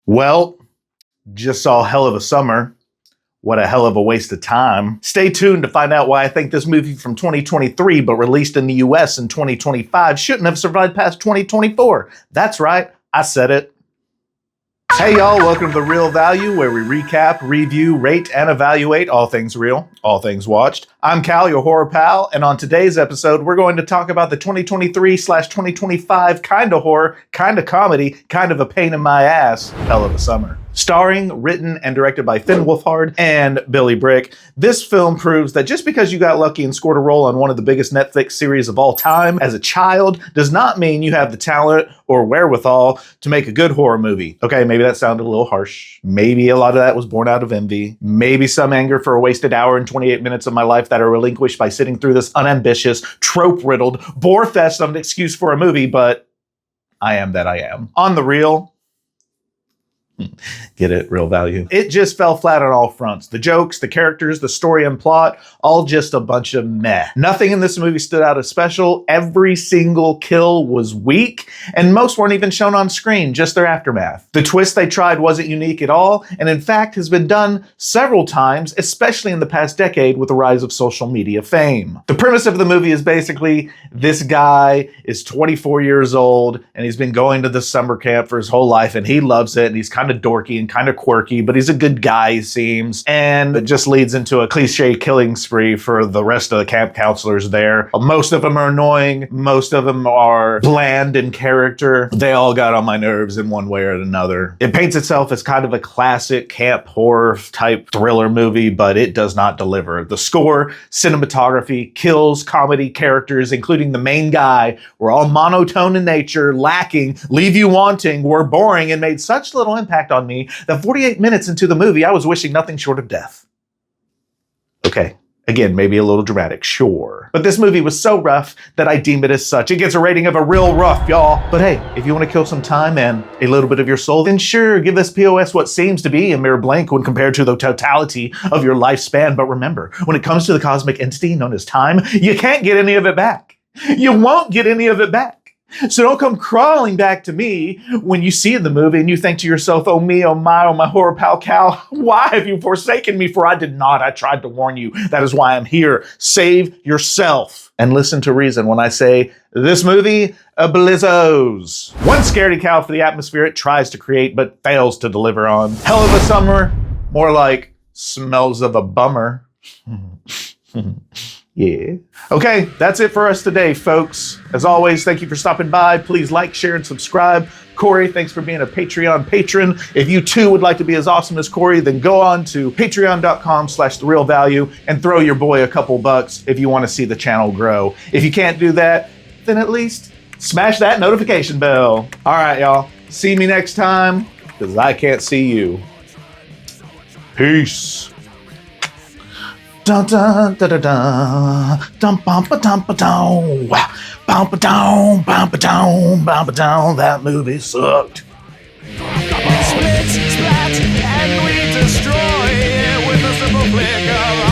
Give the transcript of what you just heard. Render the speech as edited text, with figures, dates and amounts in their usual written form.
Well, just saw Hell of a Summer. What a hell of a waste of time. Stay tuned to find out why I think this movie from 2023, but released in the US in 2025, shouldn't have survived past 2024. That's right, I said it. Hey y'all, welcome to The Real Value, where we recap, review, rate, and evaluate all things real, all things watched. I'm Cal, your horror pal, and on today's episode, we're going to talk about the 2023/2025 kind of horror, kind of comedy, kind of a pain in my ass, Hell of a Summer. Starring, written, and directed by Finn Wolfhard and Billy Brick, this film proves that just because you got lucky and scored a role on one of the biggest Netflix series of all time as a child does not mean you have the talent or wherewithal to make a good horror movie. Okay, maybe that sounded a little harsh. Maybe a lot of that was born out of envy. Maybe some anger for a wasted hour and 28 minutes of my life that are relinquished by sitting through this unambitious, trope-riddled bore fest of an excuse for a movie, but I am that I am. On the real, get it? Real value. It just fell flat on all fronts. The jokes, the characters, the story and plot, all just a bunch of meh. Nothing in this movie stood out as special. Every single kill was weak, and most weren't even shown on screen, just their aftermath. The twist they tried wasn't unique at all, and in fact has been done several times, especially in the past decade with the rise of social media fame. The premise of the movie is basically this guy is 24 years old, and he's been going to the summer camp for his whole life, and he loves it, and he's kind of dorky and kind of quirky, but he's a good guy, he seems. And it just leads into a cliche killing spree for the rest of the camp counselors there. Most of them are annoying. Most of them are bland in character. They all got on my nerves in one way or another. It paints itself as kind of a classic camp horror type thriller movie, but it does not deliver. The score, cinematography, kills, comedy, characters, including the main guy, were all monotone in nature, lacking, leave you wanting, were boring, and made such little impact on me that 48 minutes into the movie, I was wishing nothing short of death. Okay, again, maybe a little dramatic, sure. But this movie was so rough that I deem it as such. It gets a rating of a real rough, y'all. But hey, if you want to kill some time and a little bit of your soul, then sure, give this POS what seems to be a mere blank when compared to the totality of your lifespan. But remember, when it comes to the cosmic entity known as time, you can't get any of it back. You won't get any of it back. So don't come crawling back to me when you see the movie and you think to yourself, oh me, oh my horror pal Cal, why have you forsaken me? For I did not. I tried to warn you. That is why I'm here. Save yourself and listen to reason when I say this movie, a blizzos. One scaredy cow for the atmosphere it tries to create but fails to deliver on. Hell of a Summer, more like smells of a bummer. Yeah. Okay, that's it for us today, folks. As always, thank you for stopping by. Please like, share, and subscribe. Corey, thanks for being a Patreon patron. If you too would like to be as awesome as Corey, then go on to patreon.com/therealvalue and throw your boy a couple bucks if you want to see the channel grow. If you can't do that, then at least smash that notification bell. All right, y'all. See me next time, because I can't see you. Peace. Dun dun da da da dum bum ba dum ba dum bum ba dum bum ba dum bum ba dum. That movie sucked. Split, splat, and we destroy with a simple flick of